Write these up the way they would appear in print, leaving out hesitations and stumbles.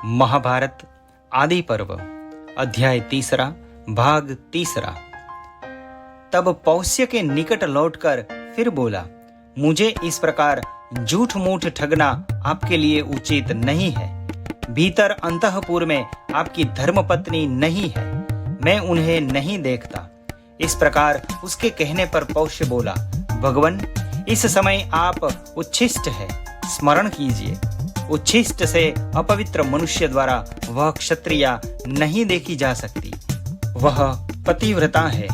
महाभारत आदि पर्व अध्याय 3 भाग 3। तब पौष्य के निकट लौटकर फिर बोला, मुझे इस प्रकार झूठ मूठ ठगना आपके लिए उचित नहीं है। भीतर अंतःपुर में आपकी धर्मपत्नी नहीं है, मैं उन्हें नहीं देखता। इस प्रकार उसके कहने पर पौष्य बोला, भगवन इस समय आप उच्छिष्ट है, स्मरण कीजिए। उच्छिष्ट से अपवित्र मनुष्य द्वारा वह क्षत्रिया नहीं देखी जा सकती। वह पतिव्रता है,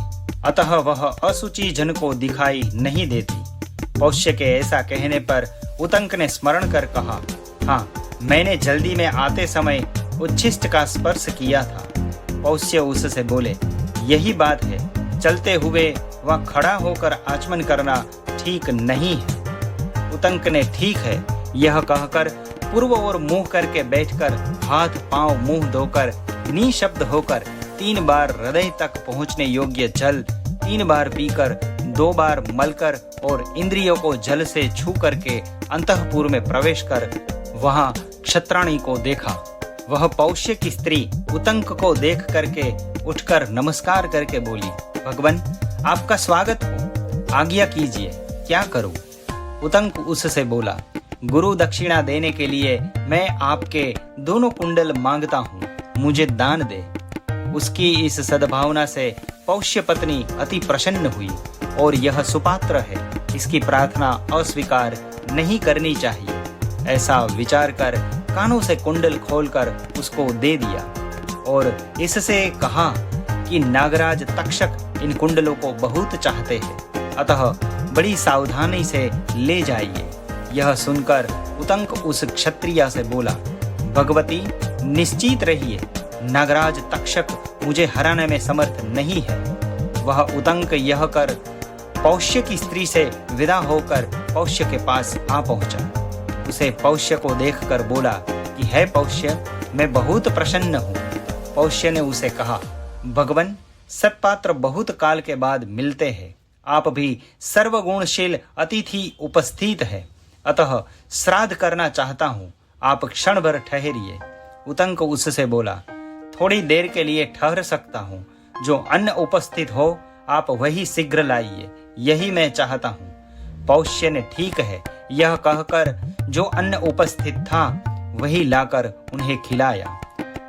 अतः वह असुचि जन को दिखाई नहीं देती। पौष्य के ऐसा कहने पर उतंक ने स्मरण कर कहा, हाँ, मैंने जल्दी में आते समय उच्छिष्ट का स्पर्श किया था। पौष्य उससे बोले, यही बात है, चलते हुए वह खड़ा होकर आचमन करना ठीक नहीं है। उतंक ने ठीक है यह कहकर पूर्व और मुंह करके बैठकर हाथ पांव मुंह धोकर निशब्द होकर 3 बार हृदय तक पहुंचने योग्य जल 3 बार पीकर 2 बार मलकर और इंद्रियों को जल से छू करके अंतःपुर में प्रवेश कर वहां क्षत्राणी को देखा। वह पौष्य की स्त्री उतंक को देख करके उठकर नमस्कार करके बोली, भगवन आपका स्वागत हो, आज्ञा कीजिए, क्या करूं? उतंक उससे बोला, गुरु दक्षिणा देने के लिए मैं आपके दोनों कुंडल मांगता हूँ, मुझे दान दे। उसकी इस सद्भावना से पौष्य पत्नी अति प्रसन्न हुई और यह सुपात्र है, इसकी प्रार्थना अस्वीकार नहीं करनी चाहिए। ऐसा विचार कर कानों से कुंडल खोलकर उसको दे दिया और इससे कहा कि नागराज तक्षक इन कुंडलों को बहुत चाहते हैं, अतः बड़ी सावधानी से ले जाइए। यह सुनकर उतंक उस क्षत्रिया से बोला, भगवती निश्चित रहिए, नागराज तक्षक मुझे हराने में समर्थ नहीं है। वह उतंक यह कर पौष्य की स्त्री से विदा होकर पौष्य के पास आ पहुंचा। उसे पौष्य को देखकर बोला कि है पौष्य, मैं बहुत प्रसन्न हूँ। पौष्य ने उसे कहा, भगवन सत्पात्र बहुत काल के बाद मिलते हैं, आप भी सर्वगुणशील अतिथि उपस्थित है, अतः श्राद्ध करना चाहता हूँ, आप क्षण भर ठहरिए। उतंक उससे बोला, थोड़ी देर के लिए ठहर सकता हूँ, जो अन्न उपस्थित हो आप वही शीघ्र लाइए, यही मैं चाहता हूँ। पौष्य ने ठीक है यह कहकर जो अन्न उपस्थित था वही लाकर उन्हें खिलाया।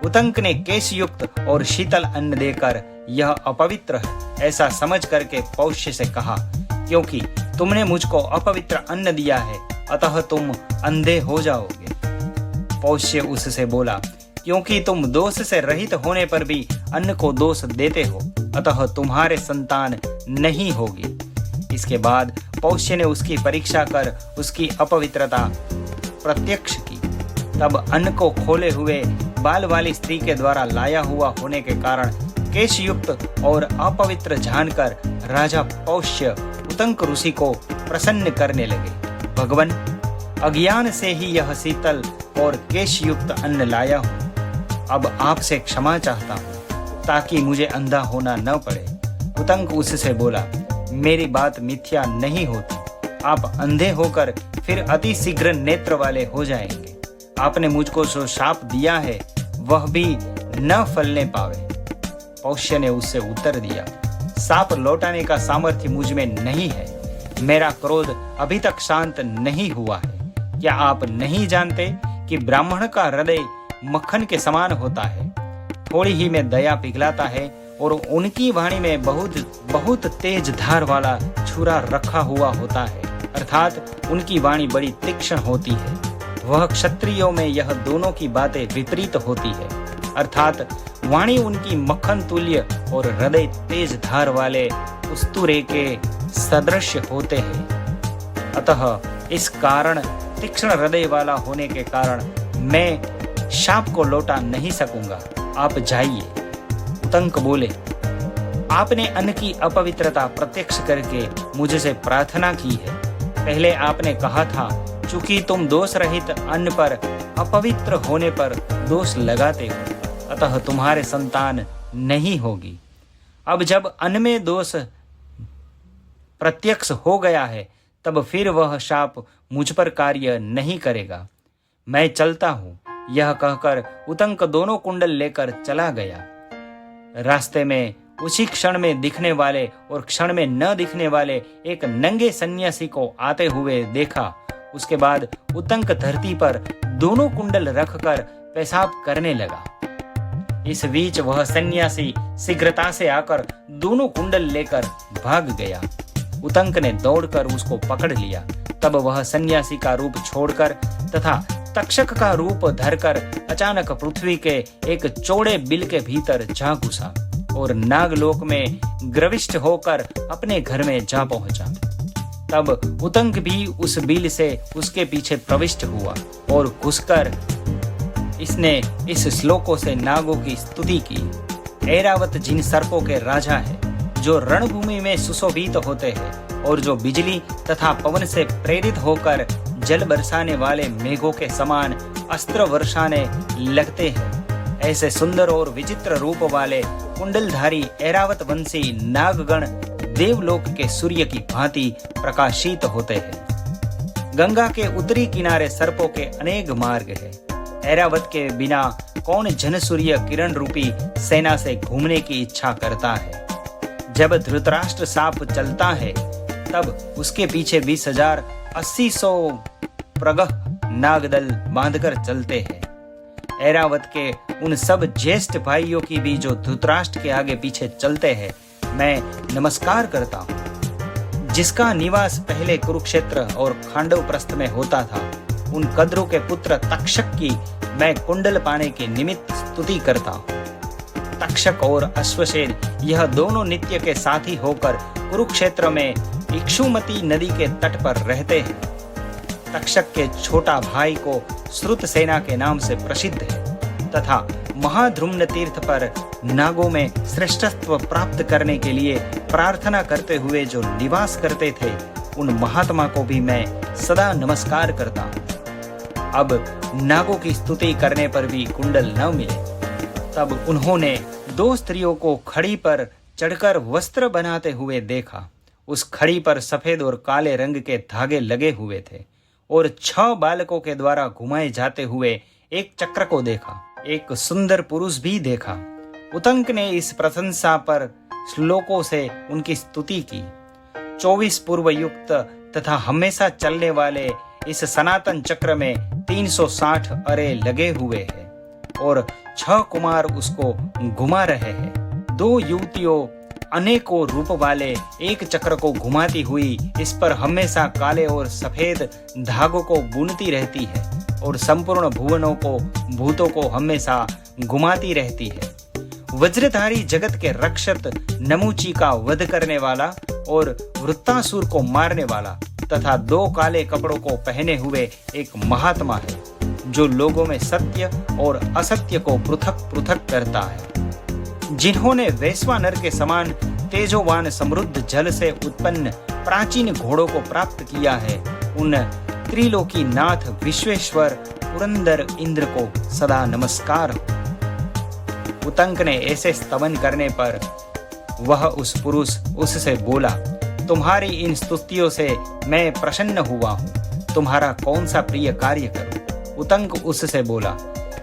उतंक ने केशयुक्त और शीतल अन्न देकर यह अपवित्र है ऐसा समझ करके पौष्य से कहा, क्योंकि तुमने मुझको अपवित्र अन्न दिया है, अतः तुम अंधे हो जाओगे। पौष्य उससे बोला, क्योंकि तुम दोष से रहित होने पर भी अन्न को दोष देते हो, अतः तुम्हारे संतान नहीं होगी। इसके बाद पौष्य ने उसकी परीक्षा कर उसकी अपवित्रता प्रत्यक्ष की। तब अन्न को खोले हुए बाल वाली स्त्री के द्वारा लाया हुआ होने के कारण केशयुक्त और अपवित्र जानकर राजा पौष्य उतंक ऋषि को प्रसन्न करने लगे। भगवन अज्ञान से ही यह शीतल और केशयुक्त अन्न लाया हूँ, अब आपसे क्षमा चाहता हूँ ताकि मुझे अंधा होना न पड़े। उतंक उससे बोला, मेरी बात मिथ्या नहीं होती, आप अंधे होकर फिर अति शीघ्र नेत्र वाले हो जाएंगे। आपने मुझको जो शाप दिया है वह भी न फलने पावे। पौष्य ने उससे उत्तर दिया, साप लौटाने का सामर्थ्य मुझ में नहीं है, मेरा क्रोध अभी तक शांत नहीं हुआ है। क्या आप नहीं जानते कि ब्राह्मण का हृदय मक्खन के समान होता है, थोड़ी ही में दया पिघलाता है और उनकी वाणी में बहुत तेज धार वाला छुरा रखा हुआ होता है, अर्थात उनकी वाणी बड़ी तीक्ष्ण होती है। वह क्षत्रियों में यह दोनों की बातें विपरीत होती है, अर्थात वाणी उनकी मक्खन तुल्य और हृदय तेज धार वाले उस्तुरे के सदृश होते हैं। अतः इस कारण तीक्ष्ण हृदय वाला होने के कारण मैं शाप को लौटा नहीं सकूंगा, आप जाइए। उतंक बोले, आपने अन्न की अपवित्रता प्रत्यक्ष करके मुझसे प्रार्थना की है। पहले आपने कहा था, चूंकि तुम दोष रहित अन्न पर अपवित्र होने पर दोष लगाते हो, अतः तुम्हारे संतान नहीं होगी। अब जब अन्न में दोष प्रत्यक्ष हो गया है, तब फिर वह शाप मुझ पर कार्य नहीं करेगा। मैं चलता हूँ, यह कहकर उतंक दोनों कुंडल लेकर चला गया। रास्ते में उसी क्षण में दिखने वाले और क्षण में न दिखने वाले एक नंगे सन्यासी को आते हुए देखा। उसके बाद उतंक धरती पर दोनों कुंडल रखकर पेशाब करने लगा। इस बीच वह सन्यासी शीघ्रता से आकर दोनों कुंडल लेकर भाग गया। उतंक ने दौड़कर उसको पकड़ लिया। तब वह सन्यासी का रूप छोड़कर तथा तक्षक का रूप धरकर अचानक पृथ्वी के एक चौड़े बिल के भीतर जा घुसा और नागलोक में ग्रविष्ट होकर अपने घर में जा पहुंचा। तब उतंक भी उस बिल से उसके पीछे प्रविष्ट हुआ और घुसकर इसने इस श्लोकों से नागों की स्तुति की। ऐरावत जिन सर्पों के राजा है, जो रणभूमि में सुशोभित होते हैं और जो बिजली तथा पवन से प्रेरित होकर जल बरसाने वाले मेघों के समान अस्त्र वर्षाने लगते हैं, ऐसे सुंदर और विचित्र रूप वाले कुंडलधारी ऐरावत वंशी नागगण देवलोक के सूर्य की भांति प्रकाशित होते हैं। गंगा के उत्तरी किनारे सर्पों के अनेक मार्ग है। ऐरावत के बिना कौन जनसूर्य किरण रूपी सेना से घूमने की इच्छा करता है। जब धृतराष्ट्र साप चलता है तब उसके पीछे 20,000 80,100 प्रगह नागदल बांधकर चलते हैं। ऐरावत के उन सब ज्येष्ठ भाइयों की भी जो धृतराष्ट्र के आगे पीछे चलते हैं, मैं नमस्कार करता हूँ। जिसका निवास पहले कुरुक्षेत्र और खांडव प्रस्थ में होता था, उन कद्रु के पुत्र तक्षक की मैं कुंडल पाने के निमित्त स्तुति करता हूँ। तक्षक और अश्वसेन यह दोनों नित्य के साथी होकर कुरुक्षेत्र में इक्षुमती नदी के तट पर रहते हैं। तक्षक के छोटा भाई को श्रुत सेना के नाम से प्रसिद्ध है तथा महाध्रुम्न तीर्थ पर नागों में श्रेष्ठत्व प्राप्त करने के लिए प्रार्थना करते हुए जो निवास करते थे, उन महात्मा को भी मैं सदा नमस्कार करता हूँ। अब नागों की स्तुति करने पर भी कुंडल न मिले, तब उन्होंने 2 स्त्रियों को खड़ी पर चढ़कर वस्त्र बनाते हुए देखा। उस खड़ी पर सफेद और काले रंग के धागे लगे हुए थे और 6 बालकों के द्वारा घुमाए जाते हुए एक चक्र को देखा। एक सुंदर पुरुष भी देखा। उतंक ने इस प्रशंसा पर श्लोकों से उनकी स्तुति की। 24 पूर्व युक्त तथा हमेशा चलने वाले इस सनातन चक्र में 360 अरे लगे हुए हैं और 6 कुमार उसको घुमा रहे हैं। 2 युवतियों अनेकों रूप वाले एक चक्र को घुमाती हुई इस पर हमेशा काले और सफेद धागों को बुनती रहती है और संपूर्ण भुवनों को भूतों को हमेशा घुमाती रहती है। वज्रधारी जगत के रक्षक नमूची का वध करने वाला और वृत्तासुर को मारने वाला तथा 2 काले कपड़ों को पहने हुए एक महात्मा है, जो लोगों में सत्य और असत्य को पृथक पृथक करता है। जिन्होंने वैश्वानर के समान तेजोवान समृद्ध जल से उत्पन्न प्राचीन घोड़ों को प्राप्त किया है, उन त्रिलोकी नाथ विश्वेश्वर पुरंदर इंद्र को सदा नमस्कार हो। उतंक ने ऐसे स्तवन करने पर वह उस पुरुष उससे बोला, तुम्हारी इन स्तुतियों से मैं प्रसन्न हुआ हूँ, तुम्हारा कौन सा प्रिय कार्य करूं? उतंक उससे बोला,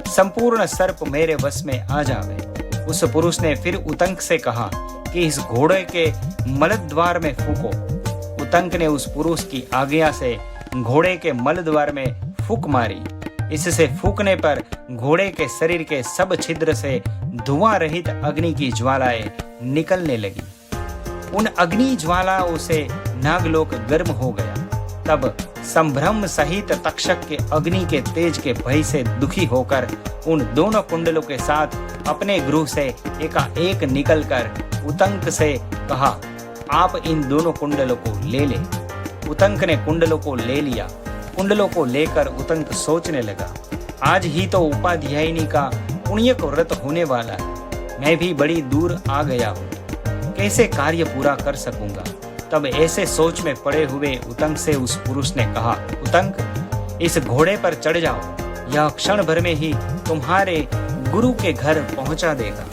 संपूर्ण सर्प मेरे वश में आ जावे। उस पुरुष ने फिर उतंक से कहा कि इस घोड़े के मलद्वार में फूको। उतंक ने उस पुरुष की आज्ञा से घोड़े के मलद्वार में फूक मारी। इससे फूकने पर घोड़े के शरीर के सब छिद्र से धुआं रहित अग्नि की ज्वालाएं निकलने लगी। उन अग्नि ज्वालाओं से नागलोक गर्म हो गया। तब संभ्रम सहित तक्षक के अग्नि के तेज के भय से दुखी होकर उन दोनों कुंडलों के साथ अपने गृह से एकाएक निकलकर उतंक से कहा, आप इन दोनों कुंडलों को ले ले। उतंक ने कुंडलों को ले लिया। कुंडलों को लेकर उतंक सोचने लगा, आज ही तो उपाध्यायिनी का पुण्यक व्रत होने वाला है। मैं भी बड़ी दूर आ गया हूँ, कैसे कार्य पूरा कर सकूंगा। तब ऐसे सोच में पड़े हुए उतंक से उस पुरुष ने कहा, उतंक, इस घोड़े पर चढ़ जाओ, यह क्षण भर में ही तुम्हारे गुरु के घर पहुंचा देगा।